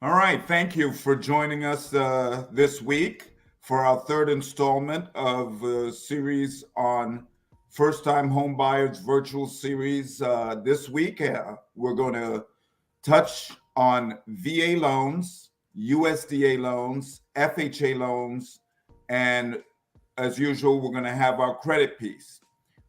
All right, thank you for joining us this week for our third installment of a series on first-time home buyers virtual series. This week, we're going to touch on VA loans, USDA loans, FHA loans, and as usual, we're going to have our credit piece.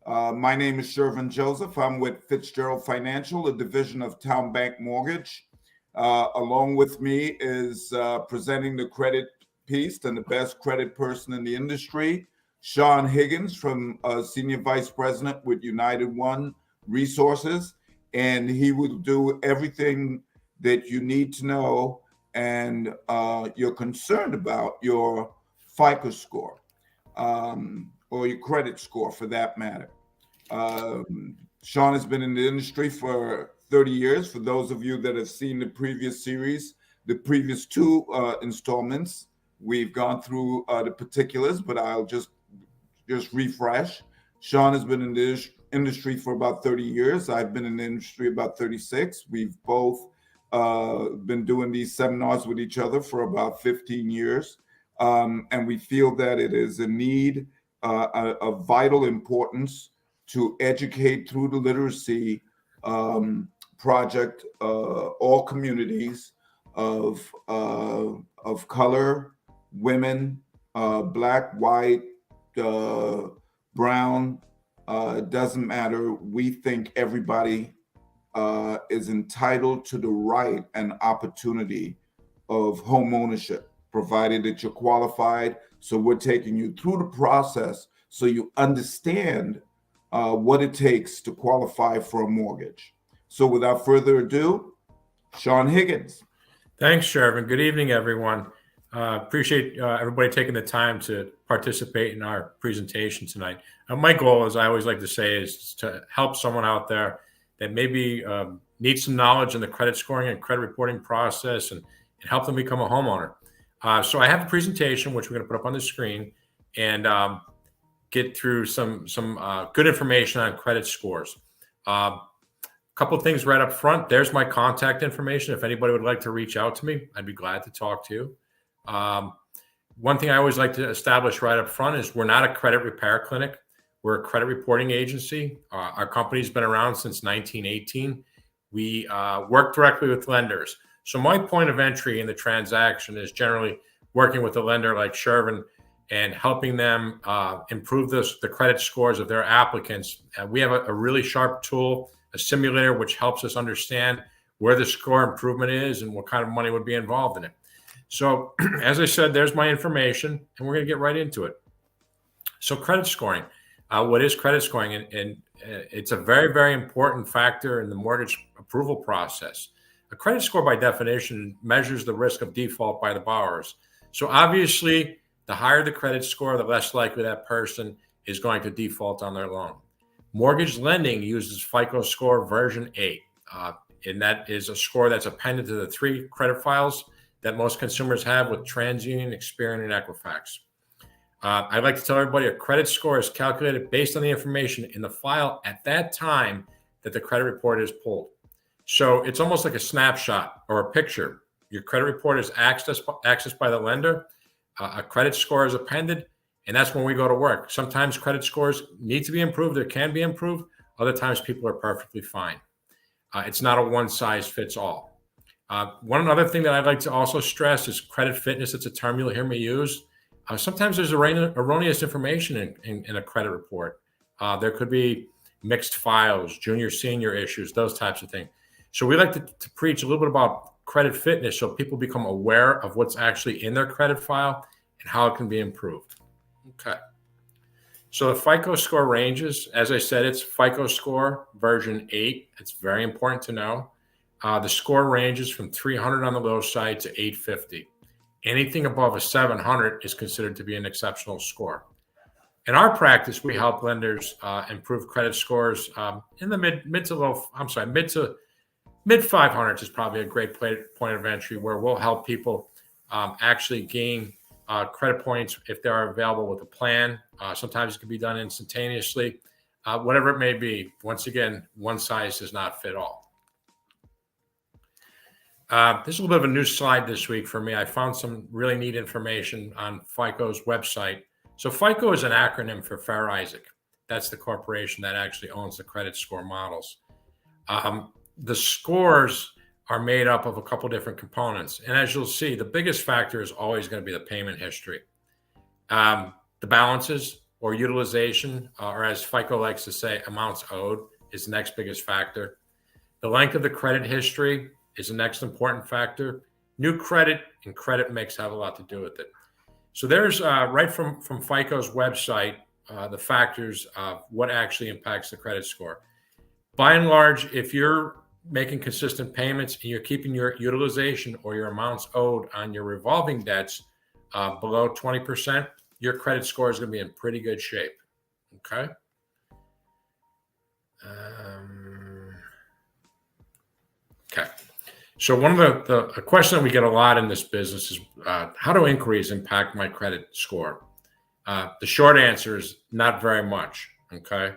My name is Shervin Joseph. I'm with Fitzgerald Financial, a division of Town Bank Mortgage. Along with me is presenting the credit piece and the best credit person in the industry, Sean Higgins, from Senior Vice President with United One Resources. And he will do everything that you need to know and you're concerned about your FICO score or your credit score for that matter. Sean has been in the industry for 30 years. For those of you that have seen the previous series, the previous two installments, we've gone through the particulars, but I'll just refresh. Sean has been in the industry for about 30 years. I've been in the industry about 36. We've both been doing these seminars with each other for about 15 years. And we feel that it is a need of vital importance to educate through the literacy project all communities of color, women, black, white, brown, doesn't matter. We think everybody is entitled to the right and opportunity of home ownership, provided that you're qualified. So we're taking you through the process so you understand what it takes to qualify for a mortgage. So without further ado, Sean Higgins. Thanks, Shervin. Good evening, everyone. Appreciate everybody taking the time to participate in our presentation tonight. My goal, as I always like to say, is to help someone out there that maybe needs some knowledge in the credit scoring and credit reporting process and help them become a homeowner. So I have a presentation, which we're going to put up on the screen, and get through some good information on credit scores. Couple of things right up front. There's my contact information. If anybody would like to reach out to me, I'd be glad to talk to you. One thing I always like to establish right up front is we're not a credit repair clinic. We're a credit reporting agency. Our company's been around since 1918. We work directly with lenders. So my point of entry in the transaction is generally working with a lender like Shervin and helping them improve the credit scores of their applicants. We have a really sharp tool, a simulator, which helps us understand where the score improvement is and what kind of money would be involved in it. So as I said, there's my information, and we're going to get right into it. So credit scoring. What is credit scoring? And it's a very, very important factor in the mortgage approval process. A credit score, by definition, measures the risk of default by the borrowers. So obviously, the higher the credit score, the less likely that person is going to default on their loan. Mortgage lending uses FICO score version 8, and that is a score that's appended to the 3 credit files that most consumers have with TransUnion, Experian, and Equifax. I'd like to tell everybody a credit score is calculated based on the information in the file at that time that the credit report is pulled. So it's almost like a snapshot or a picture. Your credit report is accessed by the lender. A credit score is appended, and that's when we go to work. Sometimes credit scores need to be improved. They can be improved. Other times people are perfectly fine. It's not a one-size-fits-all. One other thing that I'd like to also stress is credit fitness. It's a term you'll hear me use. Sometimes there's erroneous information in a credit report. There could be mixed files, junior, senior issues, those types of things. So we like to preach a little bit about credit fitness so people become aware of what's actually in their credit file and how it can be improved. Okay. So the FICO score ranges, as I said, it's FICO score version 8. It's very important to know. The score ranges from 300 on the low side to 850. Anything above a 700 is considered to be an exceptional score. In our practice, we help lenders improve credit scores in the mid to mid 500s is probably a great point of entry where we'll help people actually gain credit points if they are available with a plan. Sometimes it can be done instantaneously, whatever it may be. Once again, one size does not fit all. This is a little bit of a new slide this week for me. I found some really neat information on FICO's website. So FICO is an acronym for Fair Isaac. That's the corporation that actually owns the credit score models. The scores are made up of a couple different components. And as you'll see, the biggest factor is always going to be the payment history. The balances or utilization, or as FICO likes to say, amounts owed, is the next biggest factor. The length of the credit history is the next important factor. New credit and credit mix have a lot to do with it. So there's right from FICO's website, the factors of what actually impacts the credit score. By and large, if you're making consistent payments and you're keeping your utilization or your amounts owed on your revolving debts below 20%, your credit score is going to be in pretty good shape. Okay. Okay. So one of the question that we get a lot in this business is how do inquiries impact my credit score? The short answer is not very much. Okay.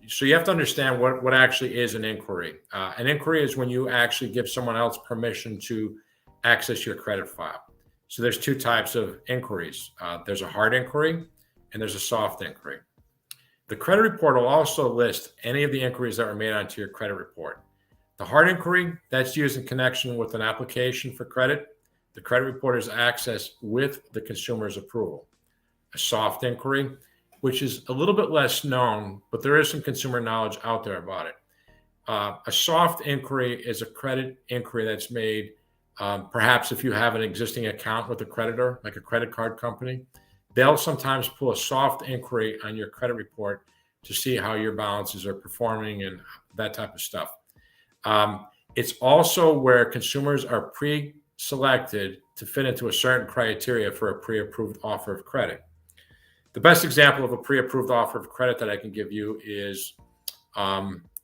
So you have to understand what actually is an inquiry. An inquiry is when you actually give someone else permission to access your credit file. So there's two types of inquiries. There's a hard inquiry and there's a soft inquiry. The credit report will also list any of the inquiries that were made onto your credit report. The hard inquiry, that's used in connection with an application for credit. The credit report is accessed with the consumer's approval. A soft inquiry, which is a little bit less known, but there is some consumer knowledge out there about it. A soft inquiry is a credit inquiry that's made perhaps if you have an existing account with a creditor, like a credit card company. They'll sometimes pull a soft inquiry on your credit report to see how your balances are performing and that type of stuff. It's also where consumers are pre-selected to fit into a certain criteria for a pre-approved offer of credit. The best example of a pre-approved offer of credit that I can give you is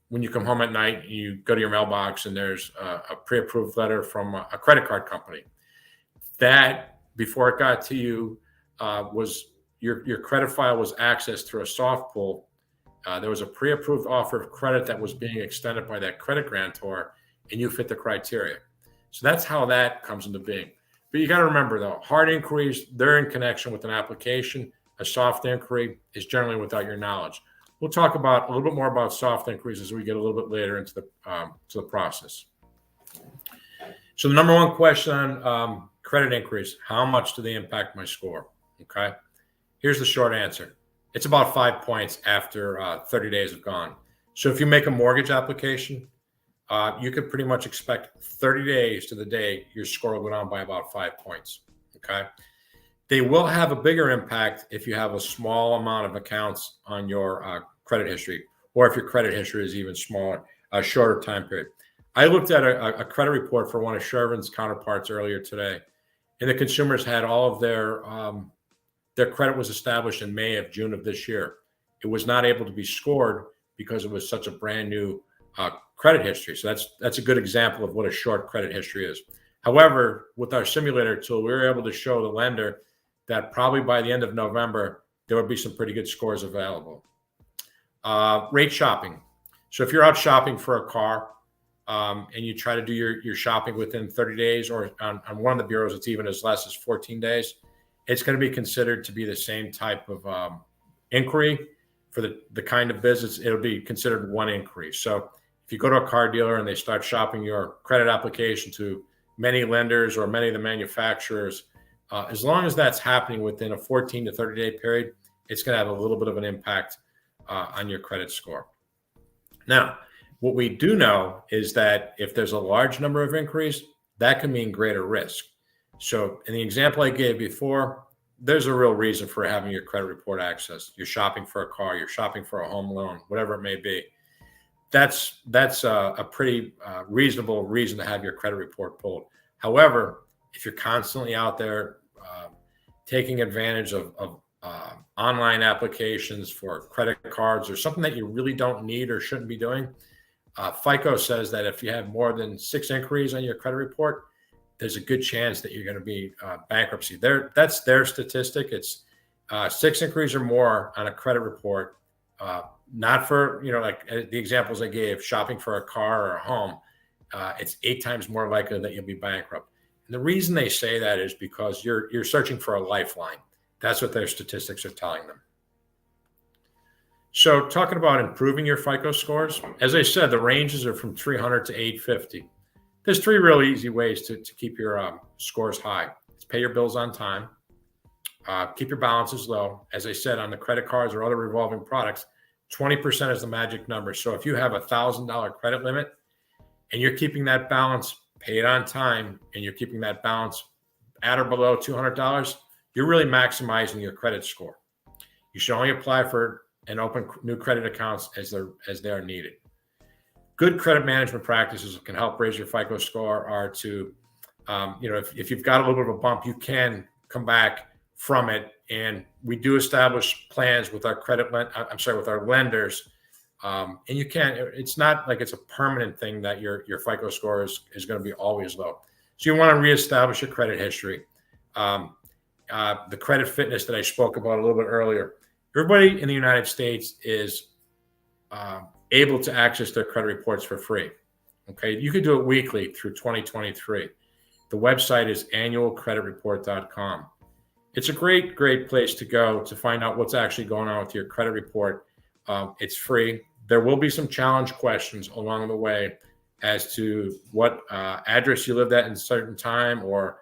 when you come home at night, you go to your mailbox and there's a pre-approved letter from a credit card company. That, before it got to you, was your credit file was accessed through a soft pull. There was a pre-approved offer of credit that was being extended by that credit grantor, and you fit the criteria. So that's how that comes into being. But you got to remember, though, hard inquiries, they're in connection with an application. A soft inquiry is generally without your knowledge. We'll talk about a little bit more about soft inquiries as we get a little bit later into the process. So the number one question on credit inquiries, how much do they impact my score? Okay. Here's the short answer. It's about 5 points after 30 days have gone. So if you make a mortgage application, you could pretty much expect 30 days to the day your score will go down by about 5 points. Okay. They will have a bigger impact if you have a small amount of accounts on your credit history, or if your credit history is even smaller, a shorter time period. I looked at a credit report for one of Shervin's counterparts earlier today, and the consumers had all of their credit was established in May of June of this year. It was not able to be scored because it was such a brand new credit history. So that's a good example of what a short credit history is. However, with our simulator tool, we were able to show the lender that probably by the end of November, there would be some pretty good scores available. Rate shopping. So if you're out shopping for a car and you try to do your shopping within 30 days, or on one of the bureaus, it's even as less as 14 days, it's going to be considered to be the same type of inquiry for the kind of business. It'll be considered one inquiry. So if you go to a car dealer and they start shopping your credit application to many lenders or many of the manufacturers, as long as that's happening within a 14 to 30 day period, it's going to have a little bit of an impact on your credit score. Now, what we do know is that if there's a large number of inquiries, that can mean greater risk. So in the example I gave before, there's a real reason for having your credit report accessed. You're shopping for a car, you're shopping for a home loan, whatever it may be. That's a pretty reasonable reason to have your credit report pulled. However, if you're constantly out there taking advantage of online applications for credit cards or something that you really don't need or shouldn't be doing, FICO says that if you have more than 6 inquiries on your credit report, there's a good chance that you're going to be bankruptcy. That's their statistic. It's 6 inquiries or more on a credit report, not for, like the examples I gave, shopping for a car or a home. it's 8 times more likely that you'll be bankrupt. And the reason they say that is because you're searching for a lifeline. That's what their statistics are telling them. So talking about improving your FICO scores, as I said, the ranges are from 300 to 850. There's 3 really easy ways to keep your scores high. It's pay your bills on time, keep your balances low. As I said, on the credit cards or other revolving products, 20% is the magic number. So if you have a $1,000 credit limit and you're keeping that balance paid on time, and you're keeping that balance at or below $200, you're really maximizing your credit score. You should only apply for and open new credit accounts as they are needed. Good credit management practices can help raise your FICO score are to, if you've got a little bit of a bump, you can come back from it. And we do establish plans with our with our lenders. And you can, it's not like it's a permanent thing that your FICO score is going to be always low. So you want to reestablish your credit history. The credit fitness that I spoke about a little bit earlier. Everybody in the United States is able to access their credit reports for free. Okay, you could do it weekly through 2023. The website is annualcreditreport.com. It's a great place to go to find out what's actually going on with your credit report. It's free. There will be some challenge questions along the way as to what address you lived at in a certain time, or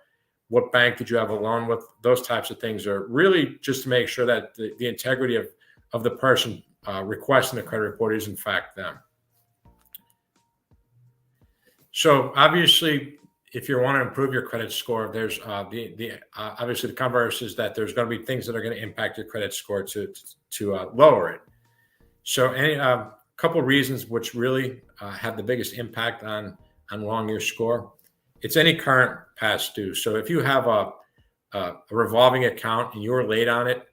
what bank did you have a loan with. Those types of things are really just to make sure that the integrity of the person requesting the credit report is in fact them. So obviously, if you want to improve your credit score, there's obviously the converse is that there's going to be things that are going to impact your credit score to lower it. So any couple reasons which really have the biggest impact on lowering your score. It's any current past due. So if you have a revolving account and you're late on it,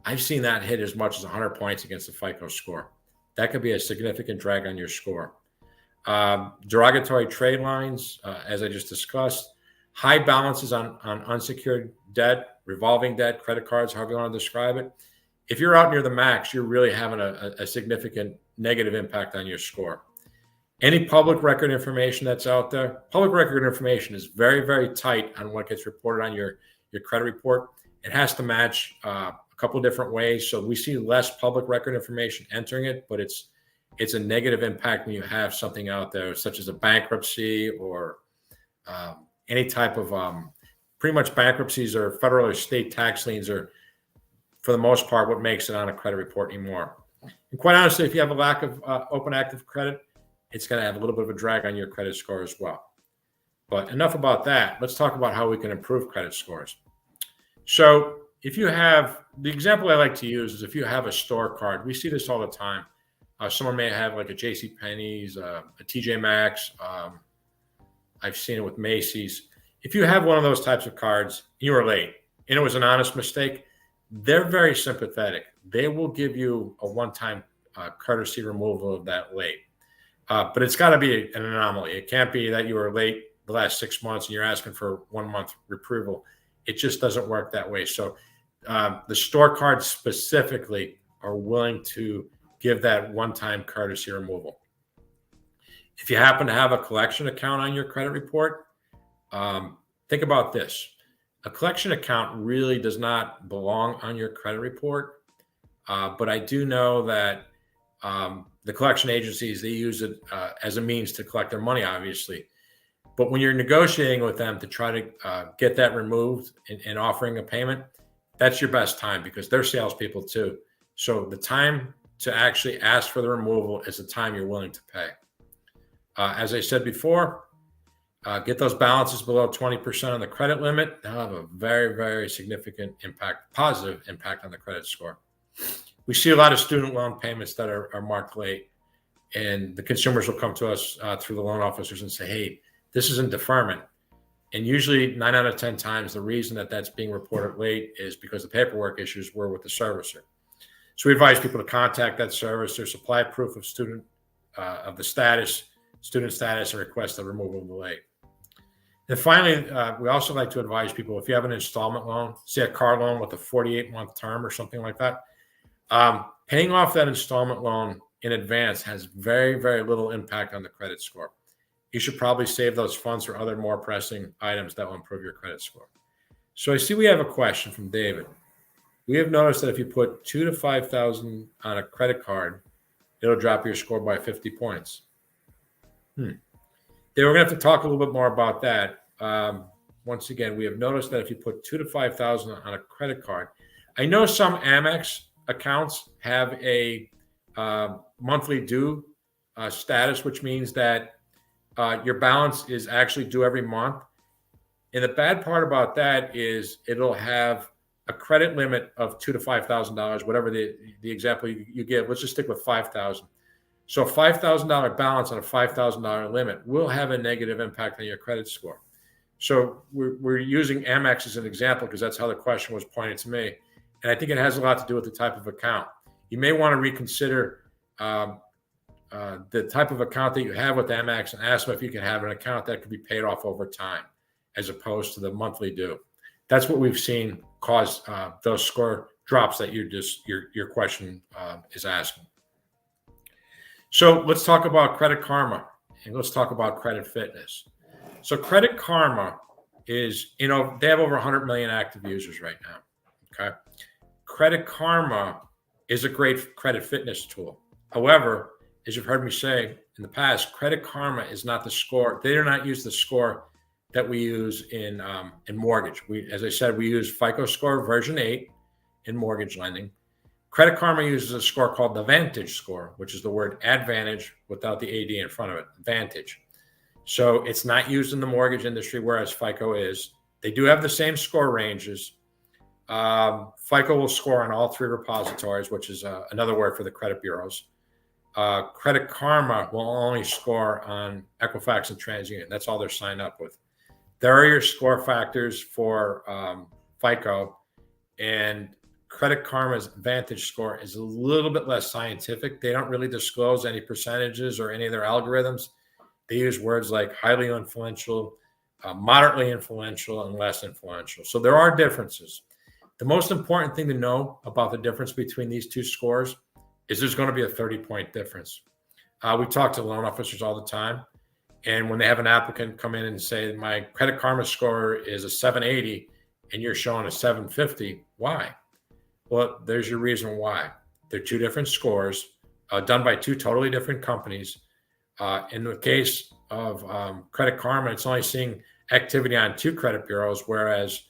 I've seen that hit as much as 100 points against the FICO score. That could be a significant drag on your score. Derogatory trade lines, as I just discussed, high balances on unsecured debt, revolving debt, credit cards, however you want to describe it. If you're out near the max, you're really having a significant negative impact on your score. Any public record information that's out there, public record information is very, very tight on what gets reported on your credit report. It has to match a couple of different ways. So we see less public record information entering it, but it's a negative impact when you have something out there, such as a bankruptcy or any type of pretty much bankruptcies or federal or state tax liens are, for the most part, what makes it on a credit report anymore. And quite honestly, if you have a lack of open active credit, it's going to have a little bit of a drag on your credit score as well. But enough about that. Let's talk about how we can improve credit scores. So if you have, the example I like to use is if you have a store card. We see this all the time. Someone may have like a JCPenney's, a TJ Maxx. I've seen it with Macy's. If you have one of those types of cards, you were late and it was an honest mistake, they're very sympathetic. They will give you a one-time courtesy removal of that late. But it's got to be an anomaly. It can't be that you were late the last 6 months and you're asking for 1 month reproval. It just doesn't work that way. So the store cards specifically are willing to give that one-time courtesy removal. If you happen to have a collection account on your credit report, think about this. A collection account really does not belong on your credit report, but I do know that the collection agencies, they use it as a means to collect their money, obviously. But when you're negotiating with them to try to get that removed and offering a payment, that's your best time because they're salespeople too. So the time to actually ask for the removal is the time you're willing to pay. As I said before, get those balances below 20% on the credit limit. They'll have a very, very significant impact, positive impact on the credit score. We see a lot of student loan payments that are marked late, and the consumers will come to us through the loan officers and say, hey, this is in deferment. And usually 9 out of 10 times, the reason that that's being reported late is because the paperwork issues were with the servicer. So we advise people to contact that servicer, supply proof of student status, and request the removal of the late. And finally, we also like to advise people, if you have an installment loan, say a car loan with a 48-month term or something like that, paying off that installment loan in advance has very, very little impact on the credit score. you should probably save those funds for other more pressing items that will improve your credit score. So I see we have a question from David. We have noticed that if you put 2,000 to 5,000 on a credit card, it'll drop your score by 50 points. Then we're going to have to talk a little bit more about that. Once again, we have noticed that if you put 2,000 to 5,000 on a credit card, I know some Amex accounts have a monthly due status, which means that your balance is actually due every month. And the bad part about that is it'll have a credit limit of $2,000 to $5,000, whatever the example you give. Let's just stick with 5,000. So a $5,000 balance on a $5,000 limit will have a negative impact on your credit score. So we're using Amex as an example because that's how the question was pointed to me. And I think it has a lot to do with the type of account. You may want to reconsider the type of account that you have with Amex and ask them if you can have an account that could be paid off over time as opposed to the monthly due. That's what we've seen cause those score drops that your question is asking. So let's talk about Credit Karma and let's talk about Credit Fitness. So Credit Karma is, they have over 100 million active users right now. Okay. Credit Karma is a great credit fitness tool. However, as you've heard me say in the past, Credit Karma is not the score. They do not use the score that we use in mortgage. As I said, we use FICO score version 8 in mortgage lending. Credit Karma uses a score called the Vantage score, which is the word advantage without the AD in front of it, Vantage. So it's not used in the mortgage industry, whereas FICO is. They do have the same score ranges. FICO will score on all 3 repositories, which is another word for the credit bureaus. Credit Karma will only score on Equifax and TransUnion. That's all they're signed up with. There are your score factors for FICO, and Credit Karma's Vantage score is a little bit less scientific. They don't really disclose any percentages or any of their algorithms. They use words like highly influential, moderately influential, and less influential. So there are differences. The most important thing to know about the difference between these 2 scores is there's going to be a 30-point difference. We talk to loan officers all the time. And when they have an applicant come in and say, my Credit Karma score is a 780 and you're showing a 750, why? Well, there's your reason why. They're 2 different scores done by 2 totally different companies. In the case of Credit Karma, it's only seeing activity on 2 credit bureaus, whereas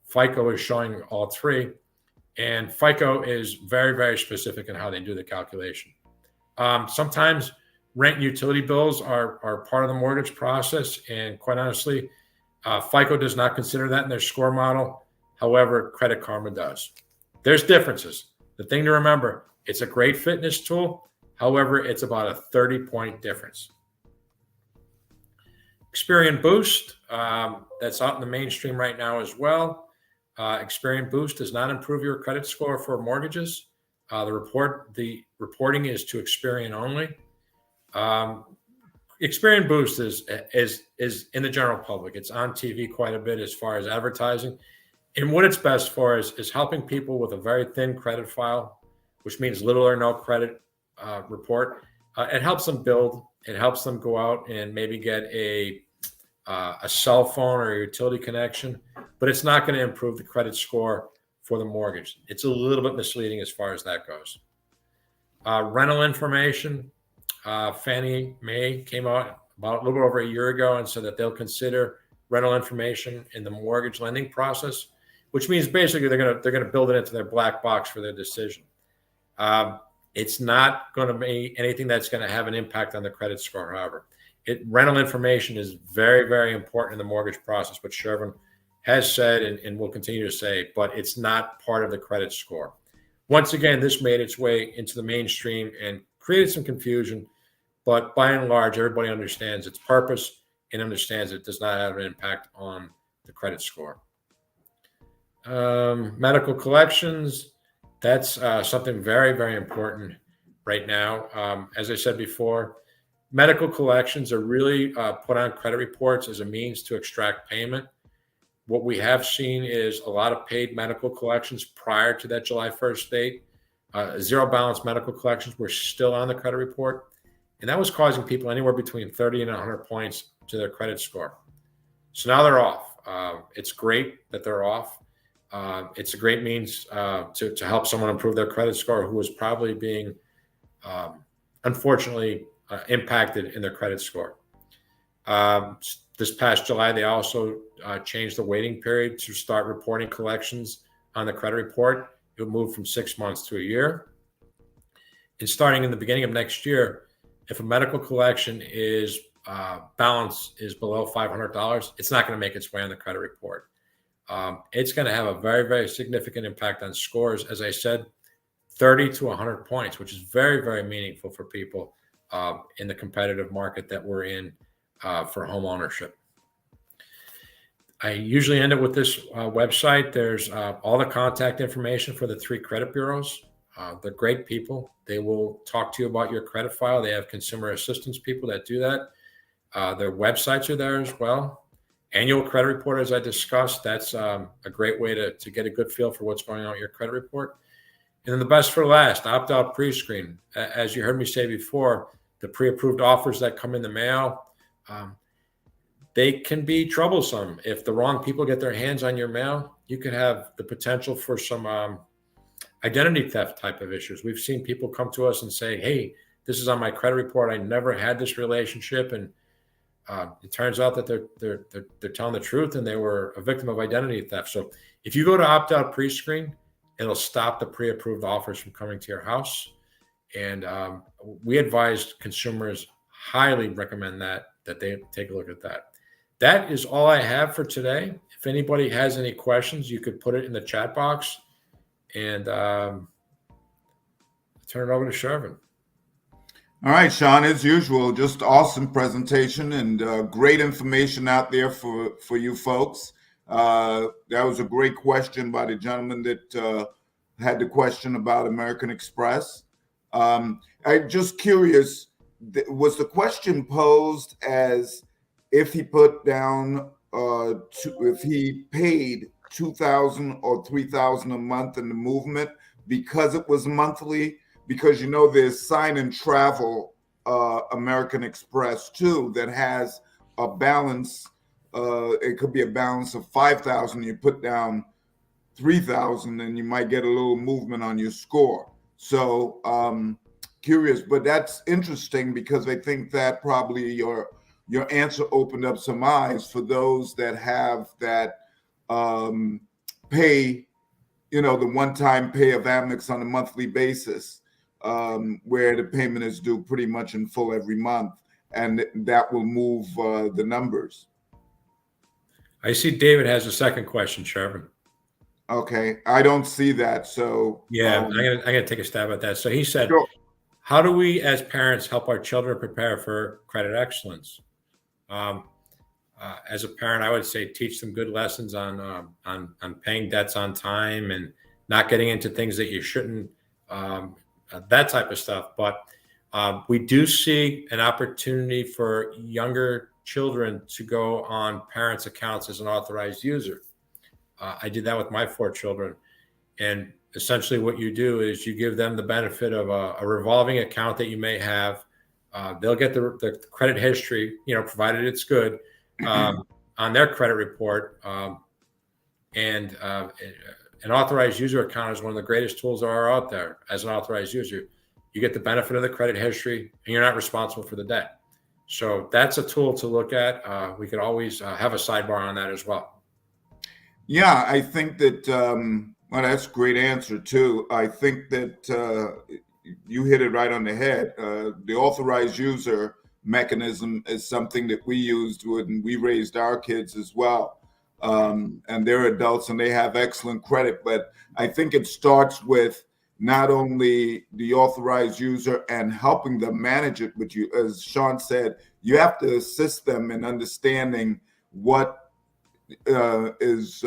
FICO is showing all 3. And FICO is very, very specific in how they do the calculation. Sometimes rent and utility bills are part of the mortgage process. And quite honestly, FICO does not consider that in their score model. However, Credit Karma does. There's differences. The thing to remember, it's a great fitness tool. However, it's about a 30-point difference. Experian Boost, that's out in the mainstream right now as well. Experian Boost does not improve your credit score for mortgages. The reporting is to Experian only. Experian Boost is in the general public. It's on TV quite a bit as far as advertising. And what it's best for is helping people with a very thin credit file, which means little or no credit report. It helps them build. It helps them go out and maybe get a cell phone or a utility connection, but it's not going to improve the credit score for the mortgage. It's a little bit misleading as far as that goes. Rental information. Fannie Mae came out about a little bit over a year ago and said that they'll consider rental information in the mortgage lending process, which means basically they're going to build it into their black box for their decision. It's not going to be anything that's going to have an impact on the credit score, however. Rental information is very, very important in the mortgage process, what Shervin has said and will continue to say, but it's not part of the credit score. Once again, this made its way into the mainstream and created some confusion, but by and large, everybody understands its purpose and understands it does not have an impact on the credit score. Medical collections, that's something very, very important right now. As I said before, medical collections are really put on credit reports as a means to extract payment. What we have seen is a lot of paid medical collections prior to that July 1st date. Zero balance medical collections were still on the credit report. And that was causing people anywhere between 30 and 100 points to their credit score. So now they're off. It's great that they're off. It's a great means to help someone improve their credit score who was probably being, unfortunately, impacted in their credit score. This past July, they also changed the waiting period to start reporting collections on the credit report. It moved from 6 months to a year. And starting in the beginning of next year, if a medical collection is balance is below $500, it's not going to make its way on the credit report. It's going to have a very, very significant impact on scores. As I said, 30 to 100 points, which is very, very meaningful for people in the competitive market that we're in for home ownership. I usually end it with this website. There's all the contact information for the 3 credit bureaus. They're great people. They will talk to you about your credit file. They have consumer assistance people that do that. Their websites are there as well. Annual credit report, as I discussed, that's a great way to get a good feel for what's going on with your credit report. And then the best for last, opt-out pre-screen. As you heard me say before, the pre-approved offers that come in the mail, they can be troublesome. If the wrong people get their hands on your mail, you could have the potential for some identity theft type of issues. We've seen people come to us and say, hey, this is on my credit report. I never had this relationship. And it turns out that they're telling the truth and they were a victim of identity theft. So if you go to opt-out pre-screen, it'll stop the pre-approved offers from coming to your house. And we advise consumers, highly recommend that they take a look at that. That is all I have for today. If anybody has any questions, you could put it in the chat box and turn it over to Shervin. All right, Sean, as usual, just awesome presentation and great information out there for you folks. That was a great question by the gentleman that had the question about American Express. I'm just curious, was the question posed as if he put down, if he paid $2,000 or $3,000 a month in the movement because it was monthly? Because there's Sign and Travel American Express too that has a balance. It could be a balance of $5,000. You put down $3,000, and you might get a little movement on your score. So curious, but that's interesting because I think that probably your answer opened up some eyes for those that have that pay, the one-time pay of Amex on a monthly basis, where the payment is due pretty much in full every month, and that will move the numbers. I see David has a second question, Shervin. Okay, I don't see that. So yeah, I'm gonna take a stab at that. So he said, sure. How do we as parents help our children prepare for credit excellence? As a parent, I would say teach them good lessons on paying debts on time and not getting into things that you shouldn't, that type of stuff. But we do see an opportunity for younger children to go on parents' accounts as an authorized user. I did that with my 4 children. And essentially what you do is you give them the benefit of a revolving account that you may have. They'll get the credit history, provided it's good, on their credit report. And an authorized user account is one of the greatest tools that are out there. As an authorized user, you get the benefit of the credit history and you're not responsible for the debt. So that's a tool to look at. We could always have a sidebar on that as well. Yeah, I think that, well, that's a great answer too. I think that you hit it right on the head. The authorized user mechanism is something that we used when we raised our kids as well. And they're adults and they have excellent credit. But I think it starts with not only the authorized user and helping them manage it, but you, as Sean said, you have to assist them in understanding what is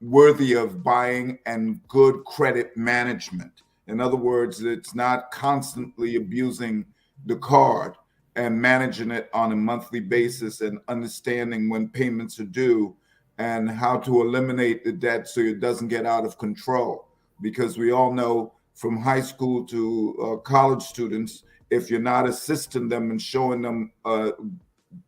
worthy of buying and good credit management. In other words, it's not constantly abusing the card and managing it on a monthly basis and understanding when payments are due and how to eliminate the debt so it doesn't get out of control. Because we all know from high school to college students, if you're not assisting them and showing them a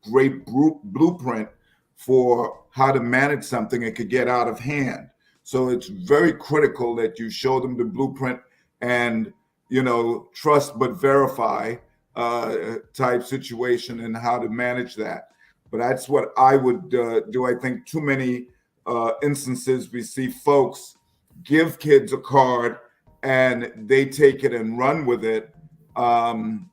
great blueprint for how to manage something, it could get out of hand. So it's very critical that you show them the blueprint and, trust but verify type situation and how to manage that. But that's what I would do. I think too many instances we see folks give kids a card and they take it and run with it. And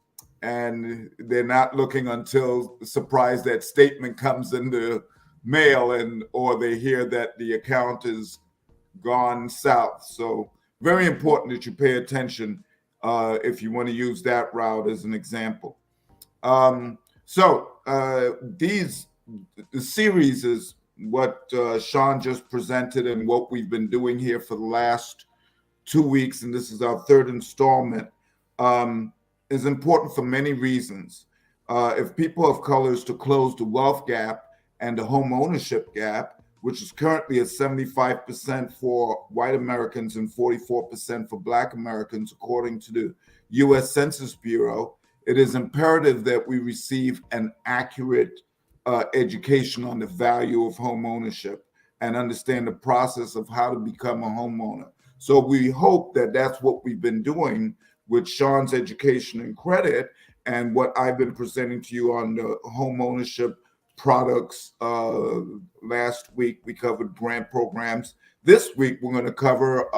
they're not looking until surprised that statement comes in the mail or they hear that the account is gone south. So very important that you pay attention if you want to use that route as an example. The series is what Sean just presented and what we've been doing here for the last 2 weeks, and this is our third installment, is important for many reasons. If people of color is to close the wealth gap and the home ownership gap, which is currently at 75% for white Americans and 44% for Black Americans, according to the U.S. Census Bureau, it is imperative that we receive an accurate education on the value of home ownership and understand the process of how to become a homeowner. So we hope that that's what we've been doing with Sean's education and credit and what I've been presenting to you on the home ownership products. Last week we covered grant programs. This week we're going to cover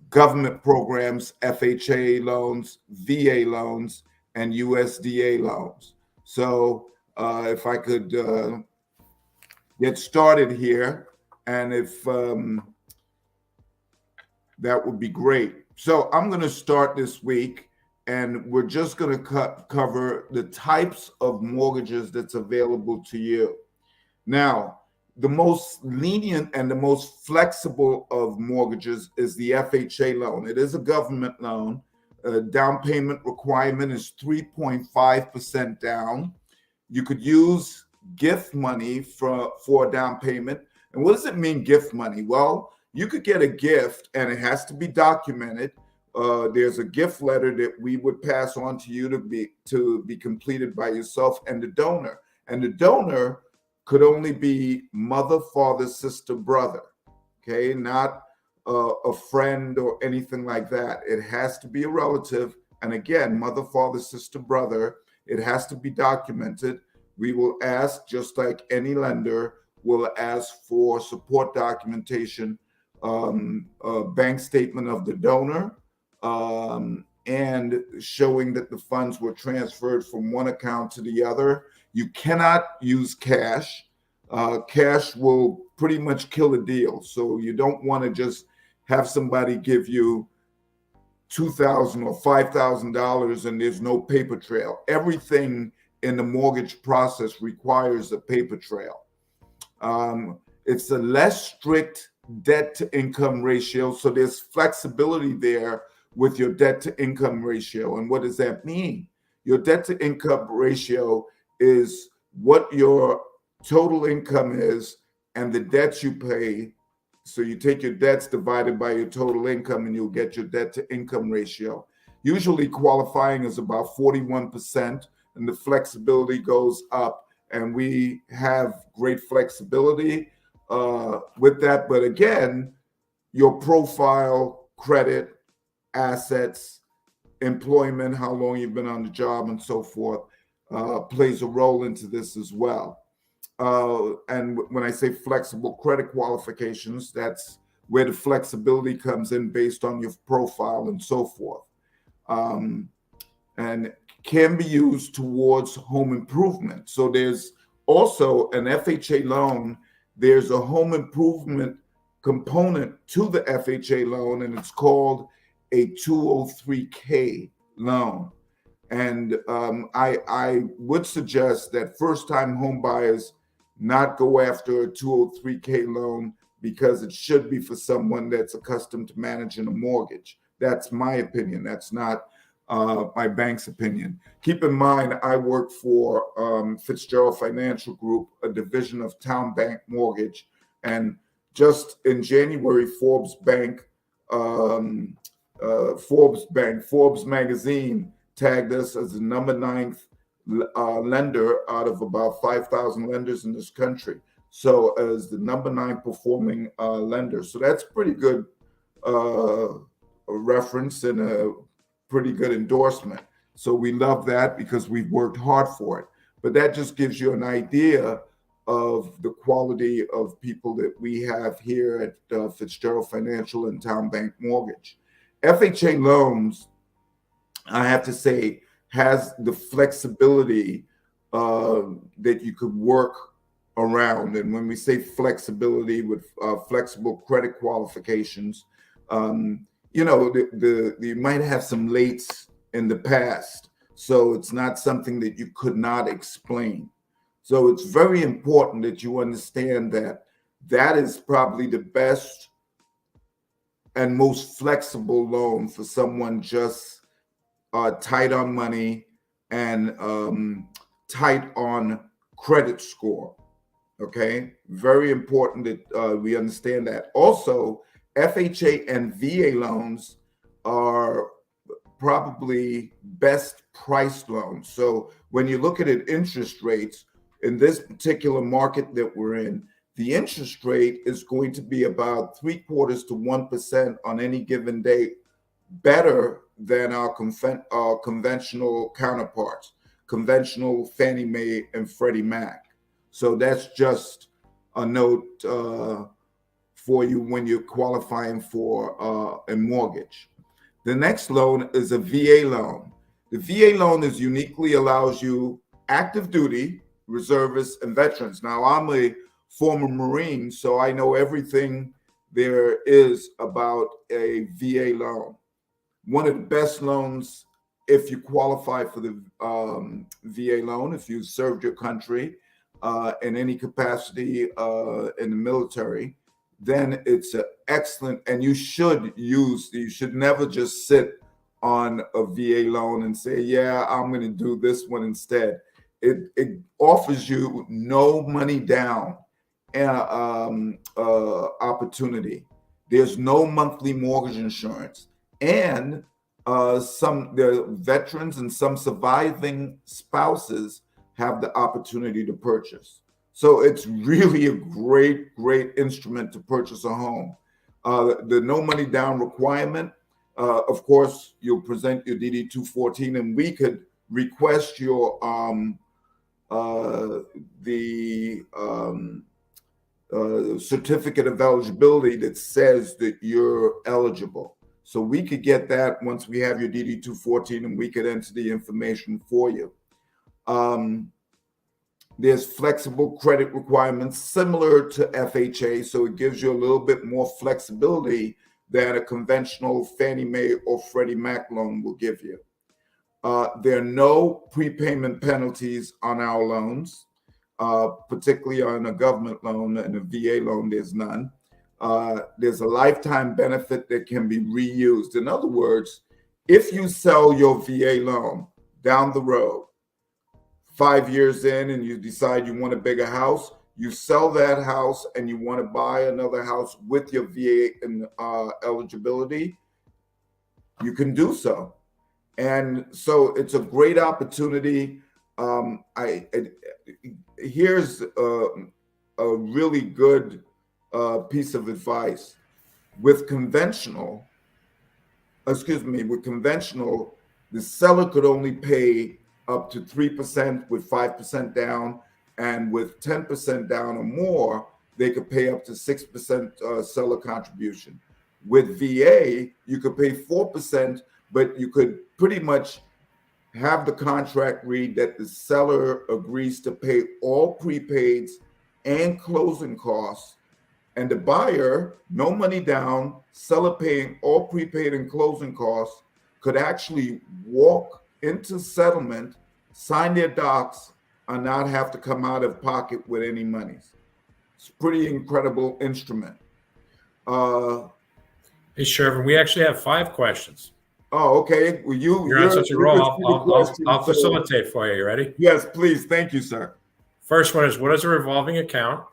government programs, FHA loans, VA loans, and USDA loans. So if I could get started here, and if that would be great. So I'm going to start this week, and we're just going to cover the types of mortgages that's available to you. Now, the most lenient and the most flexible of mortgages is the FHA loan. It is a government loan. Down payment requirement is 3.5% down. You could use gift money for a down payment. And what does it mean, gift money? Well, you could get a gift and it has to be documented. There's a gift letter that we would pass on to you to be completed by yourself and the donor. And the donor could only be mother, father, sister, brother, okay? Not a friend or anything like that. It has to be a relative. And again, mother, father, sister, brother, it has to be documented. We will ask, just like any lender, will ask for support documentation, a bank statement of the donor, and showing that the funds were transferred from one account to the other. You cannot use cash. Cash will pretty much kill a deal. So you don't want to just have somebody give you $2,000 or $5,000 and there's no paper trail. Everything in the mortgage process requires a paper trail. It's a less strict debt to income ratio. So there's flexibility there with your debt to income ratio. And what does that mean? Your debt to income ratio is what your total income is and the debts you pay. So you take your debts divided by your total income and you'll get your debt to income ratio. Usually qualifying is about 41% and the flexibility goes up. And we have great flexibility with that. But again, your profile, credit, assets, employment, how long you've been on the job and so forth plays a role into this as well. And when I say flexible credit qualifications, that's where the flexibility comes in based on your profile and so forth. And can be used towards home improvement. So there's also an FHA loan. There's a home improvement component to the FHA loan, and it's called a 203K loan. And I would suggest that first-time home buyers not go after a 203K loan because it should be for someone that's accustomed to managing a mortgage. That's my opinion. That's not my bank's opinion. Keep in mind, I work for Fitzgerald Financial Group, a division of Town Bank Mortgage. And just in January, Forbes Bank Forbes magazine tagged us as the number ninth lender out of about 5,000 lenders in this country. So as the number 9 performing lender. So that's pretty good a reference and a pretty good endorsement. So we love that because we've worked hard for it. But that just gives you an idea of the quality of people that we have here at Fitzgerald Financial and Town Bank Mortgage. FHA Loans, I have to say, has the flexibility that you could work around. And when we say flexibility with flexible credit qualifications, you know, you might have some lates in the past. So it's not something that you could not explain. So it's very important that you understand that that is probably the best and most flexible loan for someone just tight on money and tight on credit score. Okay, very important that we understand that. Also, FHA and VA loans are probably best priced loans. So when you look at it, interest rates in this particular market that we're in, the interest rate is going to be about 0.75% to 1% on any given day, better than our conventional counterparts, conventional Fannie Mae and Freddie Mac. So that's just a note for you when you're qualifying for a mortgage. The next loan is a VA loan. The VA loan is uniquely allows you active duty, reservists, and veterans. Now, I'm a former Marine, so I know everything there is about a VA loan. One of the best loans if you qualify for the VA loan, if you served your country in any capacity in the military, then it's excellent. And you should never just sit on a VA loan and say, yeah, I'm going to do this one instead. It offers you no money down opportunity. There's no monthly mortgage insurance. And the veterans and some surviving spouses have the opportunity to purchase. So it's really a great, great instrument to purchase a home. The no money down requirement, of course, you'll present your DD-214 and we could request your certificate of eligibility that says that you're eligible. So we could get that once we have your DD-214 and we could enter the information for you. There's flexible credit requirements similar to FHA, so it gives you a little bit more flexibility than a conventional Fannie Mae or Freddie Mac loan will give you. There are no prepayment penalties on our loans, particularly on a government loan and a VA loan, there's none. There's a lifetime benefit that can be reused. In other words, if you sell your VA loan down the road, 5 years in, and you decide you want a bigger house, you sell that house and you want to buy another house with your VA and eligibility, you can do so. And so it's a great opportunity. Here's a really good piece of advice. With conventional, the seller could only pay up to 3% with 5% down, and with 10% down or more, they could pay up to 6% seller contribution. With VA, you could pay 4%, but you could pretty much have the contract read that the seller agrees to pay all prepaids and closing costs, and the buyer, no money down, seller paying all prepaid and closing costs, could actually walk into settlement, sign their docs, and not have to come out of pocket with any monies. It's a pretty incredible instrument. Hey, Shervin, we actually have 5 questions. Oh, okay. Well, you're on such a roll. I'll facilitate for you. You ready? Yes, please. Thank you, sir. First one is, what is a revolving account?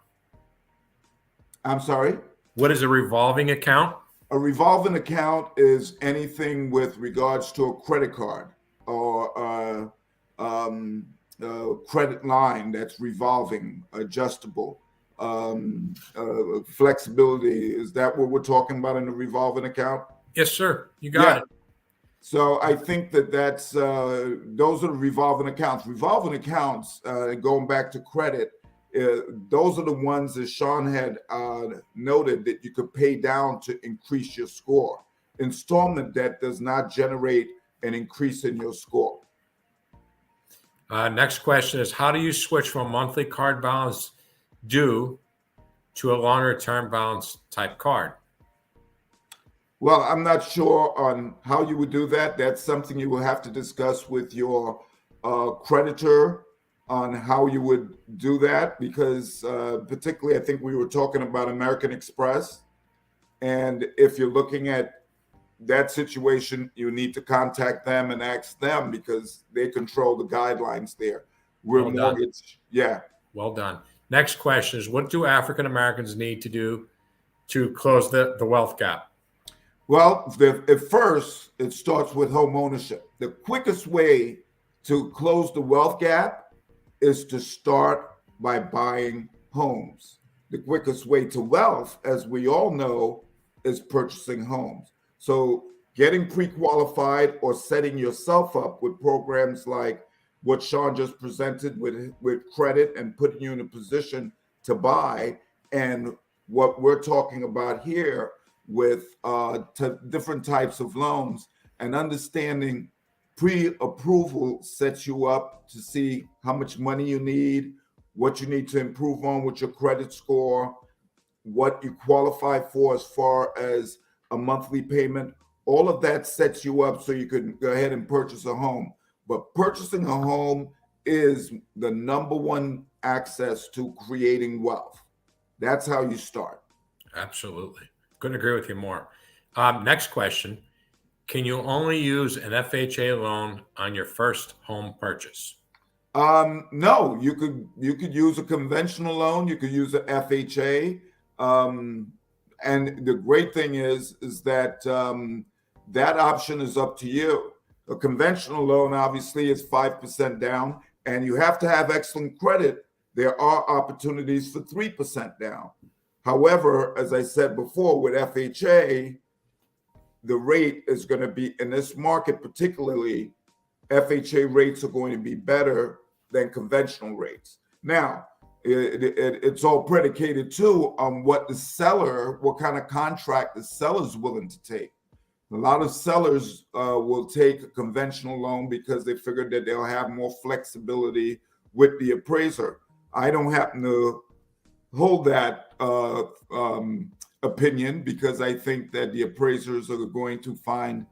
I'm sorry? What is a revolving account? A revolving account is anything with regards to a credit card or a credit line that's revolving, adjustable, flexibility. Is that what we're talking about in a revolving account? Yes, sir. You got Yeah. it. So I think that's those are the revolving accounts. Revolving accounts, going back to credit, those are the ones that Sean had noted that you could pay down to increase your score. Installment debt does not generate an increase in your score. Next question is, how do you switch from a monthly card balance due to a longer term balance type card? Well, I'm not sure on how you would do that. That's something you will have to discuss with your creditor on how you would do that, because particularly I think we were talking about American Express. And if you're looking at that situation, you need to contact them and ask them because they control the guidelines there. We're Well done. mortgage. Yeah. Well done. Next question is, what do African Americans need to do to close the wealth gap? Well, at first, it starts with home ownership. The quickest way to close the wealth gap is to start by buying homes. The quickest way to wealth, as we all know, is purchasing homes. So getting pre-qualified or setting yourself up with programs like what Sean just presented with credit and putting you in a position to buy, and what we're talking about here with different types of loans, and understanding pre-approval sets you up to see how much money you need, what you need to improve on with your credit score, what you qualify for as far as a monthly payment. All of that sets you up so you can go ahead and purchase a home. But purchasing a home is the number one access to creating wealth. That's how you start. Absolutely. Couldn't agree with you more. Next question. Can you only use an FHA loan on your first home purchase? No, you could use a conventional loan. You could use an FHA. And the great thing is that that option is up to you. A conventional loan obviously is 5% down, and you have to have excellent credit. There are opportunities for 3% down. However, as I said before, with FHA, the rate is going to be, in this market particularly, FHA rates are going to be better than conventional rates. Now, it's all predicated too on what kind of contract the seller's willing to take. A lot of sellers will take a conventional loan because they figure that they'll have more flexibility with the appraiser. I don't happen to hold that opinion, because I think that the appraisers are going to find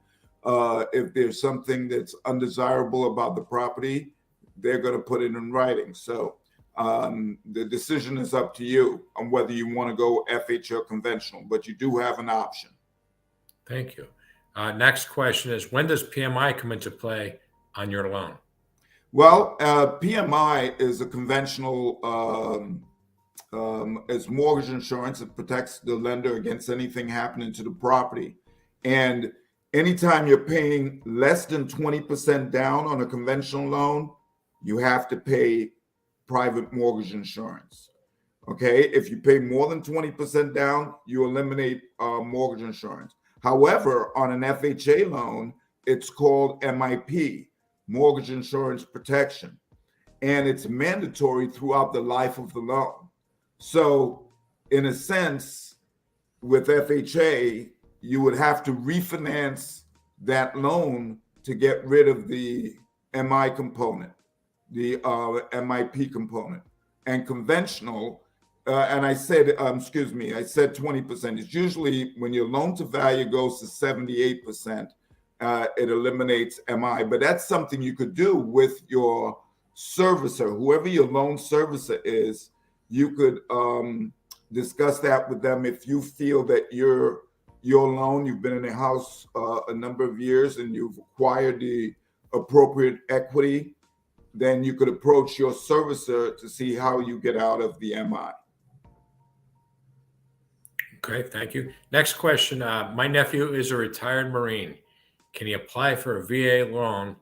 if there's something that's undesirable about the property, they're going to put it in writing. So the decision is up to you on whether you want to go FHA or conventional, but you do have an option. Thank you. Next question is, when does PMI come into play on your loan? Well, PMI is a conventional, it's mortgage insurance. It protects the lender against anything happening to the property. And anytime you're paying less than 20% down on a conventional loan, you have to pay private mortgage insurance. Okay, if you pay more than 20% down, you eliminate mortgage insurance. However, on an FHA loan, it's called MIP, mortgage insurance protection, and it's mandatory throughout the life of the loan. So in a sense, with FHA, you would have to refinance that loan to get rid of the MI component, the MIP component. And conventional, and I said 20%. It's usually when your loan to value goes to 78%, it eliminates MI. But that's something you could do with your servicer, whoever your loan servicer is. You could discuss that with them. If you feel that your loan, you've been in a house a number of years and you've acquired the appropriate equity, then you could approach your servicer to see how you get out of the MI. Okay, thank you. Next question. My nephew is a retired Marine. Can he apply for a VA loan?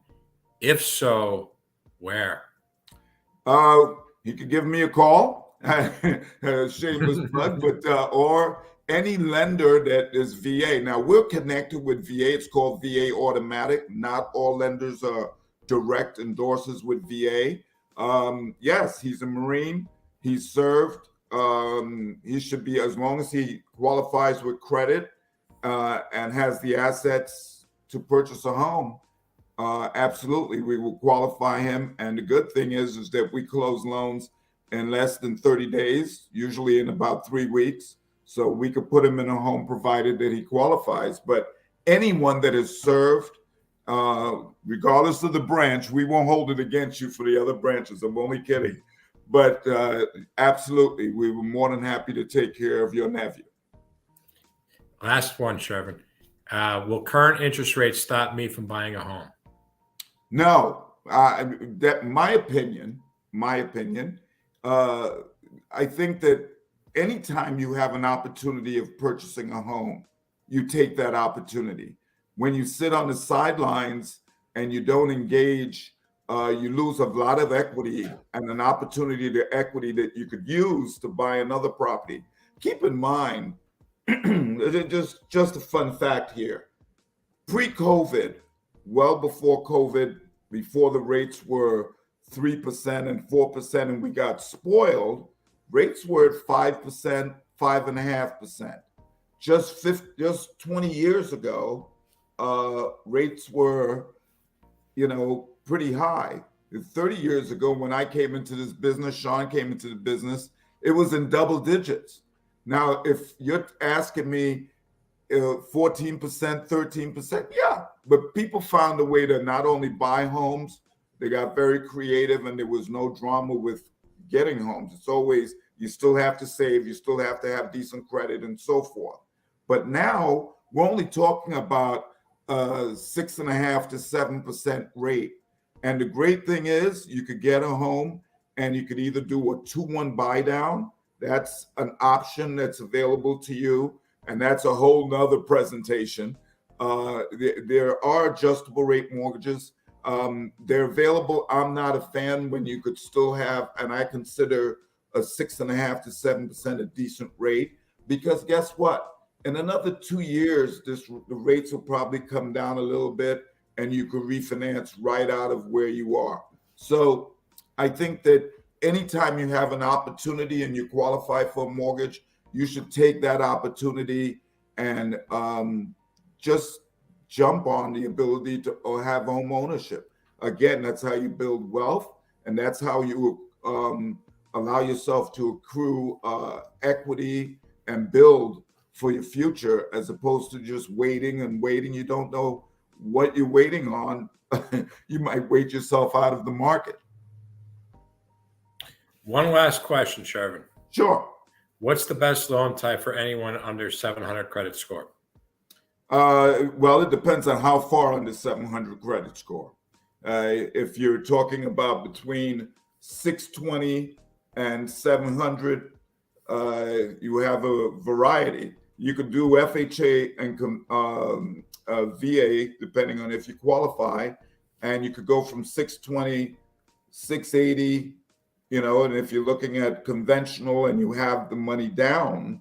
If so, where? He could give me a call. Shameless plug, but or any lender that is VA. Now we're connected with VA. It's called VA Automatic. Not all lenders are direct endorsers with VA. Yes, he's a Marine. He's served. He should be, as long as he qualifies with credit and has the assets to purchase a home. Absolutely, we will qualify him. And the good thing is that we close loans in less than 30 days, usually in about 3 weeks. So we could put him in a home provided that he qualifies. But anyone that is served, regardless of the branch, we won't hold it against you for the other branches. I'm only kidding. But absolutely, we were more than happy to take care of your nephew. Last one, Shervin. Will current interest rates stop me from buying a home? No, that my opinion. I think that anytime you have an opportunity of purchasing a home, you take that opportunity. When you sit on the sidelines and you don't engage, you lose a lot of equity and an opportunity to equity that you could use to buy another property. Keep in mind, just a fun fact here. Pre-COVID, well before COVID, before the rates were 3% and 4%, and we got spoiled, rates were at 5%, 5.5%. Just 20 years ago, rates were, pretty high. 30 years ago, when I came into this business, Sean came into the business, it was in double digits. Now, if you're asking me 14%, 13%, yeah, but people found a way to not only buy homes, they got very creative, and there was no drama with getting homes. It's always, you still have to save, you still have to have decent credit and so forth. But now we're only talking about 6.5 to 7% rate. And the great thing is you could get a home and you could either do a 2-1 buy down. That's an option that's available to you. And that's a whole nother presentation. There are adjustable rate mortgages. They're available. I'm not a fan when you could still have, and I consider a 6.5 to 7% a decent rate, because guess what? In another 2 years, the rates will probably come down a little bit and you could refinance right out of where you are. So I think that anytime you have an opportunity and you qualify for a mortgage, you should take that opportunity and just jump on the ability to have home ownership. Again, that's how you build wealth, and that's how you allow yourself to accrue equity and build for your future, as opposed to just waiting and waiting. You don't know what you're waiting on. You might wait yourself out of the market. One last question, Shervin. Sure. What's the best loan type for anyone under 700 credit score? Well, it depends on how far under 700 credit score. If you're talking about between 620 and 700, you have a variety. You could do FHA and VA, depending on if you qualify, and you could go from 620, 680, and if you're looking at conventional and you have the money down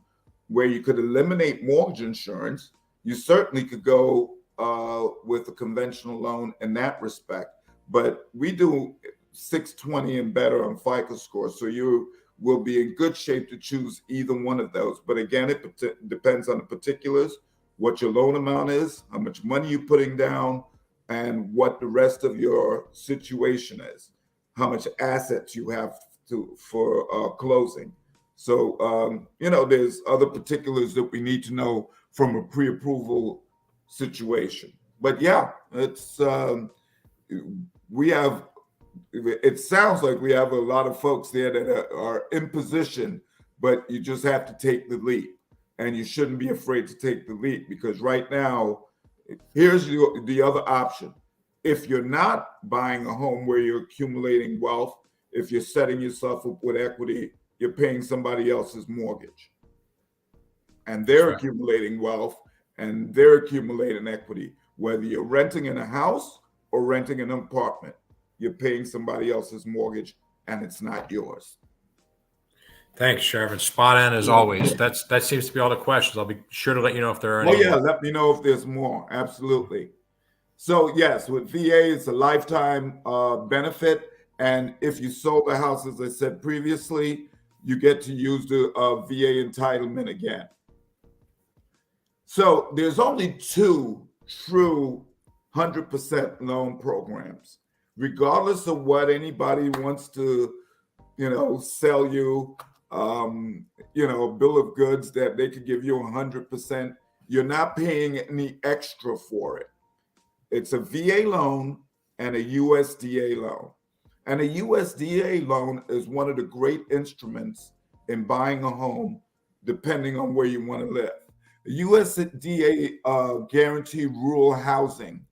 where you could eliminate mortgage insurance, you certainly could go with a conventional loan in that respect. But we do 620 and better on FICO score, so you will be in good shape to choose either one of those. But again, it depends on the particulars, what your loan amount is, how much money you're putting down, and what the rest of your situation is, how much assets you have for closing. So, there's other particulars that we need to know from a pre-approval situation. But yeah, it sounds like we have a lot of folks there that are in position, but you just have to take the leap, and you shouldn't be afraid to take the leap, because right now, here's the other option. If you're not buying a home where you're accumulating wealth, if you're setting yourself up with equity, you're paying somebody else's mortgage. and That's they're right. accumulating wealth and they're accumulating equity. Whether you're renting in a house or renting in an apartment, you're paying somebody else's mortgage and it's not yours. Thanks, Sheriff. And spot on as always. That seems to be all the questions. I'll be sure to let you know if there are Oh any yeah, more. let me know if there's more. Absolutely. So yes, with VA, it's a lifetime benefit, and if you sold the house, as I said previously, you get to use the VA entitlement again. So there's only two true 100% loan programs, regardless of what anybody wants to, sell you, a bill of goods that they could give you 100%. You're not paying any extra for it. It's a VA loan and a USDA loan. And a USDA loan is one of the great instruments in buying a home, depending on where you want to live. The USDA guaranteed rural housing.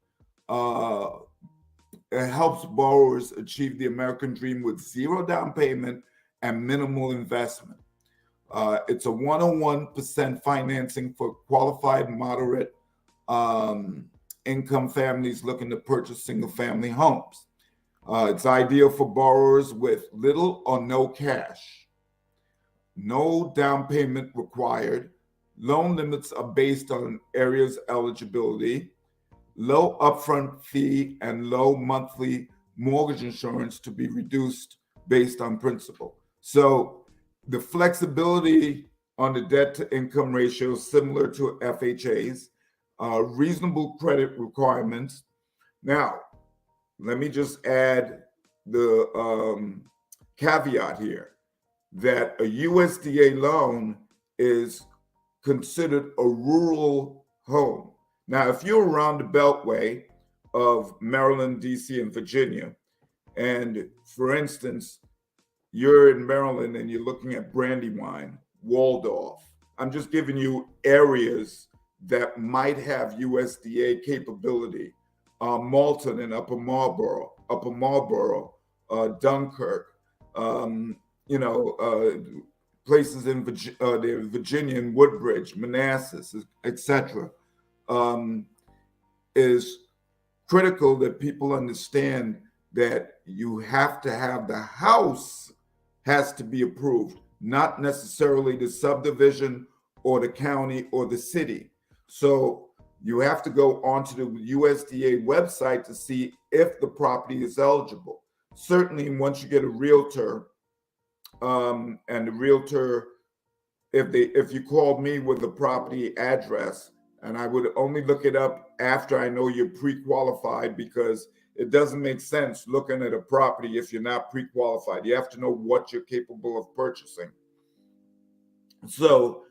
It helps borrowers achieve the American dream with zero down payment and minimal investment. It's a 101% financing for qualified moderate income families looking to purchase single family homes. It's ideal for borrowers with little or no cash. No down payment required. Loan limits are based on areas eligibility, low upfront fee, and low monthly mortgage insurance to be reduced based on principal. So the flexibility on the debt to income ratio is similar to FHA's, reasonable credit requirements. Now, let me just add the caveat here that a USDA loan is considered a rural home. Now, if you're around the beltway of Maryland, DC, and Virginia, and for instance, you're in Maryland and you're looking at Brandywine, Waldorf, I'm just giving you areas that might have USDA capability. Malton and Upper Marlboro, Dunkirk, places in Virginia and Woodbridge, Manassas, etc. Is critical that people understand that you have to have the house has to be approved, not necessarily the subdivision or the county or the city. So you have to go onto the USDA website to see if the property is eligible. Certainly, once you get a realtor, and the realtor, if you called me with the property address, and I would only look it up after I know you're pre-qualified, because it doesn't make sense looking at a property if you're not pre-qualified. You have to know what you're capable of purchasing. So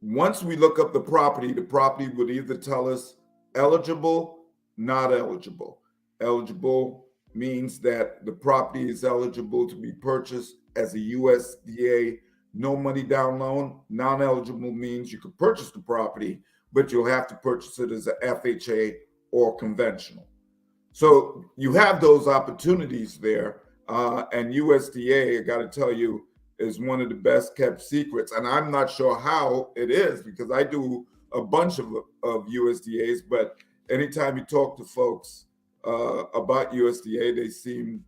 once we look up the property would either tell us eligible, not eligible. Eligible means that the property is eligible to be purchased as a USDA no money down loan. Non-eligible means you could purchase the property, but you'll have to purchase it as a FHA or conventional. So you have those opportunities there. And USDA, I got to tell you, is one of the best kept secrets. And I'm not sure how it is, because I do a bunch of USDAs, but anytime you talk to folks about USDA, they seem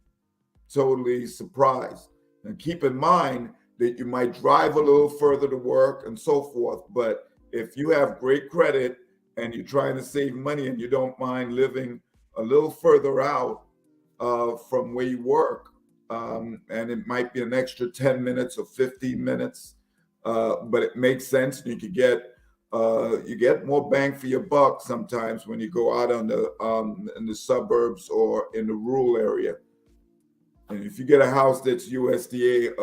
totally surprised. And keep in mind that you might drive a little further to work and so forth, but if you have great credit and you're trying to save money and you don't mind living a little further out from where you work, and it might be an extra 10 minutes or 15 minutes, but it makes sense. You could you get more bang for your buck sometimes when you go out in the suburbs or in the rural area. And if you get a house that's USDA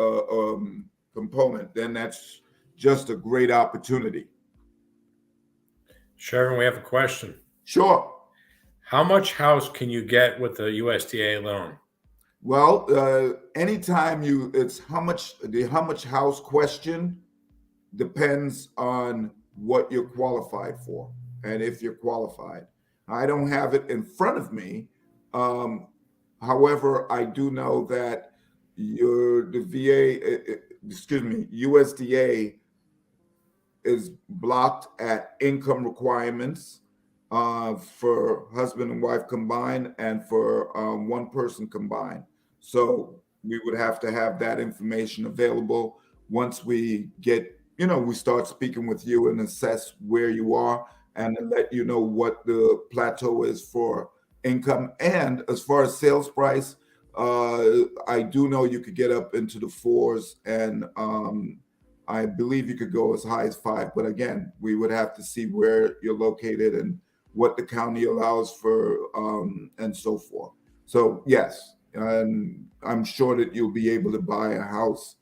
component, then that's just a great opportunity. Sheriff, we have a question. Sure. How much house can you get with a USDA loan? Well, anytime it's how much house question depends on what you're qualified for and if you're qualified. I don't have it in front of me. However, I do know that USDA is blocked at income requirements for husband and wife combined and for one person combined. So we would have to have that information available once we get, we start speaking with you and assess where you are and let you know what the plateau is for income. And as far as sales price, I do know you could get up into the fours, and I believe you could go as high as five. But again, we would have to see where you're located and what the county allows for, and so forth. So yes, and I'm sure that you'll be able to buy a house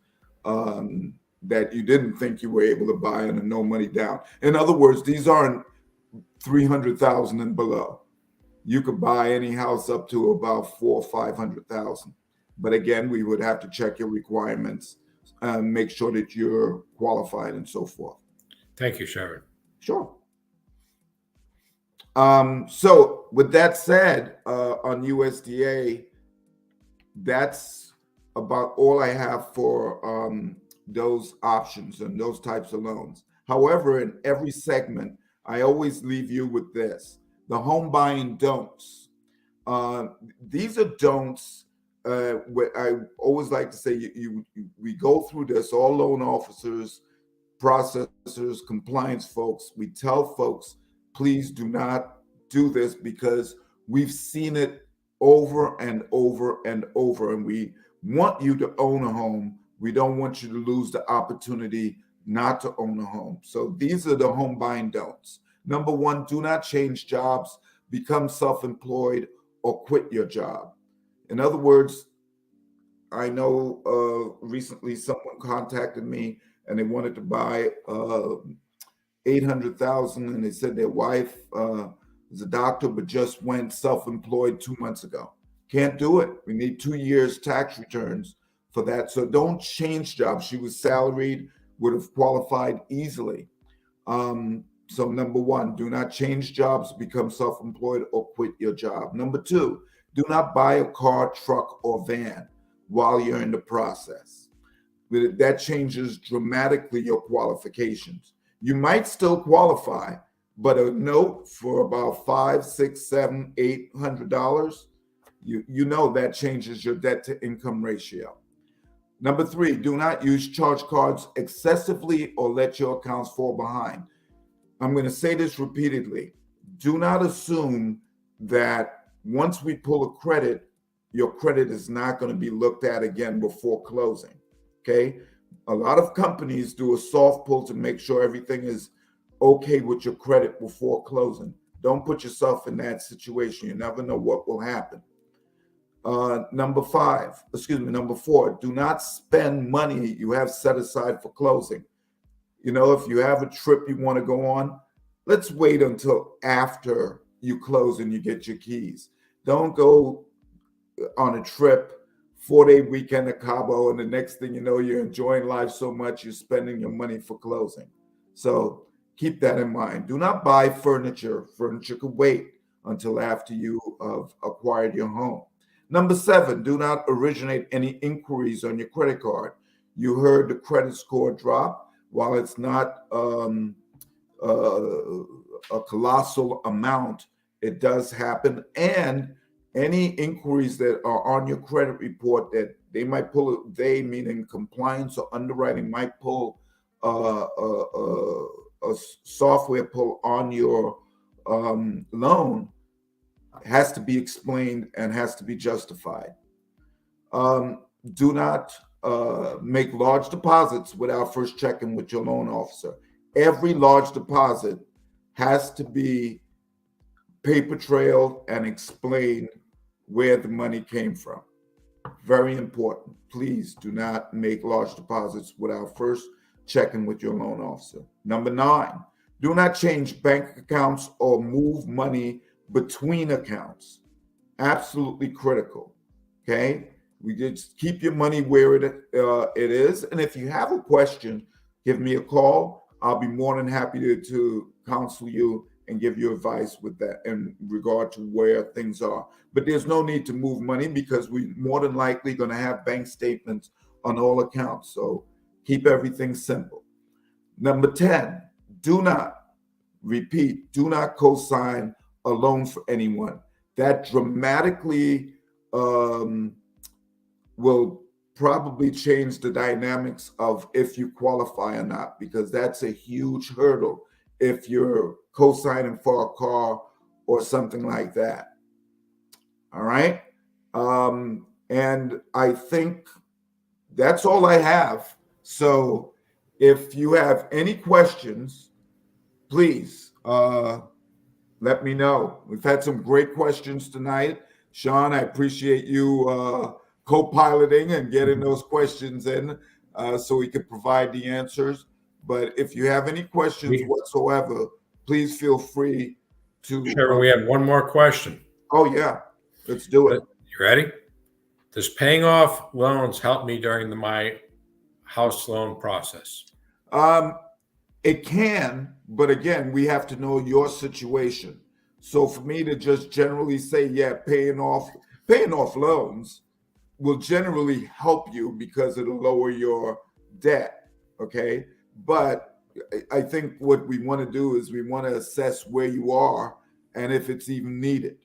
that you didn't think you were able to buy and a no money down. In other words, these aren't 300,000 and below. You could buy any house up to about 400,000 or 500,000. But again, we would have to check your requirements and make sure that you're qualified and so forth. Thank you, Shervin. Sure. So with that said, on USDA, that's about all I have for those options and those types of loans. However, in every segment, I always leave you with this: the home buying don'ts. These are don'ts. I always like to say we go through this, all loan officers, processors, compliance folks. We tell folks, please do not do this, because we've seen it over and over and over, and we want you to own a home. We don't want you to lose the opportunity not to own a home. So these are the home buying don'ts. Number one, do not change jobs, become self-employed, or quit your job. In other words, I know recently someone contacted me and they wanted to buy 800,000, and they said their wife was a doctor but just went self-employed 2 months ago. Can't do it. We need 2 years tax returns for that. So don't change jobs. She was salaried, would have qualified easily. So number one, do not change jobs, become self-employed, or quit your job. Number two, do not buy a car, truck, or van while you're in the process. That changes dramatically your qualifications. You might still qualify, but a note for about $500, $600, $700, $800, you know that changes your debt to income ratio. Number three, do not use charge cards excessively or let your accounts fall behind. I'm going to say this repeatedly. Do not assume that once we pull a credit, your credit is not going to be looked at again before closing. Okay? A lot of companies do a soft pull to make sure everything is okay with your credit before closing. Don't put yourself in that situation. You never know what will happen. Number four, do not spend money you have set aside for closing. If you have a trip you want to go on, let's wait until after you close and you get your keys. Don't go on a trip, 4-day weekend at Cabo, and the next thing you know, you're enjoying life so much, you're spending your money for closing. So keep that in mind. Do not buy furniture. Furniture could wait until after you have acquired your home. Number seven, do not originate any inquiries on your credit card. You heard the credit score drop. While it's not a colossal amount, it does happen. And any inquiries that are on your credit report that they might pull, they meaning compliance or underwriting, might pull a software pull on your loan, has to be explained and has to be justified. Do not make large deposits without first checking with your loan officer. Every large deposit has to be paper trailed and explain where the money came from. Very important. Please do not make large deposits without first checking with your loan officer. Number 9, do not change bank accounts or move money between accounts. Absolutely critical. Okay? We just keep your money where it is. And if you have a question, give me a call. I'll be more than happy to counsel you and give you advice with that in regard to where things are. But there's no need to move money because we're more than likely going to have bank statements on all accounts. So keep everything simple. Number 10, do not, repeat, do not co-sign a loan for anyone. That dramatically will probably change the dynamics of if you qualify or not, because that's a huge hurdle if you're co-signing for a car or something like that. All right. And I think that's all I have. So if you have any questions, please let me know. We've had some great questions tonight. Sean, I appreciate you co-piloting and getting those questions in so we could provide the answers. But if you have any questions whatsoever, please feel free to. Sure, we have one more question. Oh, yeah. Let's do it. You ready? Does paying off loans help me during my house loan process? It can, but again, we have to know your situation. So for me to just generally say, yeah, paying off loans will generally help you because it'll lower your debt. Okay. But I think what we want to do is we want to assess where you are and if it's even needed,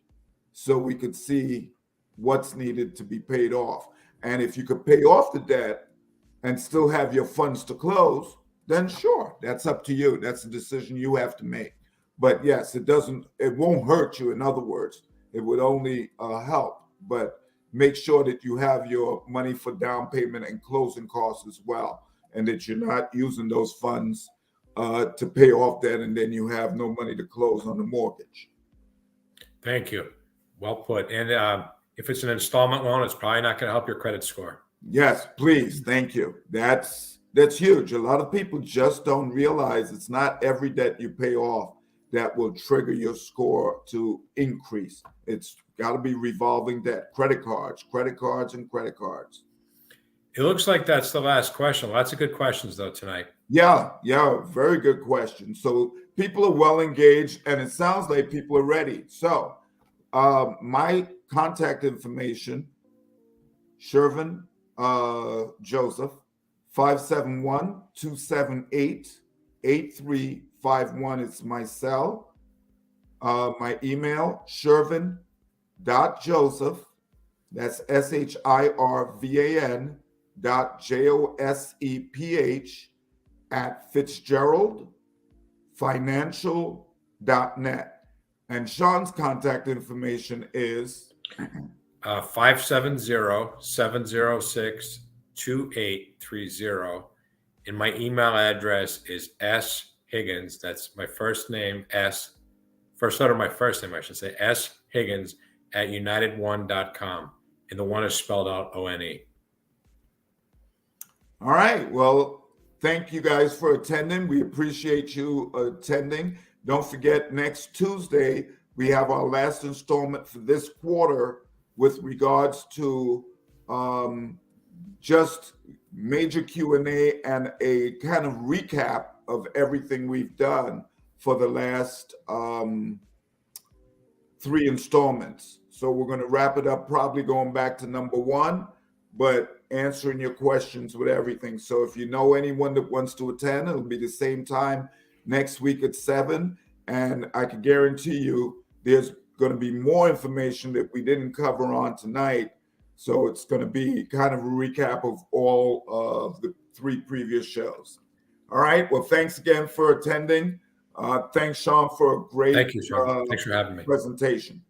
so we could see what's needed to be paid off. And if you could pay off the debt and still have your funds to close, then sure, that's up to you. That's a decision you have to make. But yes, it won't hurt you. In other words, it would only help. But make sure that you have your money for down payment and closing costs as well, and that you're not using those funds to pay off debt and then you have no money to close on the mortgage. Thank you. Well put. And if it's an installment loan, it's probably not going to help your credit score. Yes, please. Thank you. That's huge. A lot of people just don't realize it's not every debt you pay off that will trigger your score to increase. It's got to be revolving debt, credit cards, and credit cards. It looks like that's the last question. Lots of good questions, though, tonight. Yeah, very good question. So people are well engaged, and it sounds like people are ready. So my contact information, Shervin Joseph, 571-278-8351. It's my cell. My email, Shervin.Joseph, that's SHIRVAN.JOSEPH @FitzgeraldFinancial.net. And Sean's contact information is 570-706-2830. And my email address is shiggins. That's my first name, first letter of my first name, I should say, shiggins @unitedone.com. And the one is spelled out ONE. All right. Well, thank you guys for attending. We appreciate you attending. Don't forget, next Tuesday, we have our last installment for this quarter with regards to just major Q&A and a kind of recap of everything we've done for the last 3 installments. So we're going to wrap it up, probably going back to number 1, but answering your questions with everything. So if you know anyone that wants to attend, it'll be the same time next week at 7. And I can guarantee you there's going to be more information that we didn't cover on tonight. So it's going to be kind of a recap of all of the 3 previous shows. All right. Well, thanks again for attending. Thanks, Sean, for a great Thank you, Sean. Thanks for having me. presentation.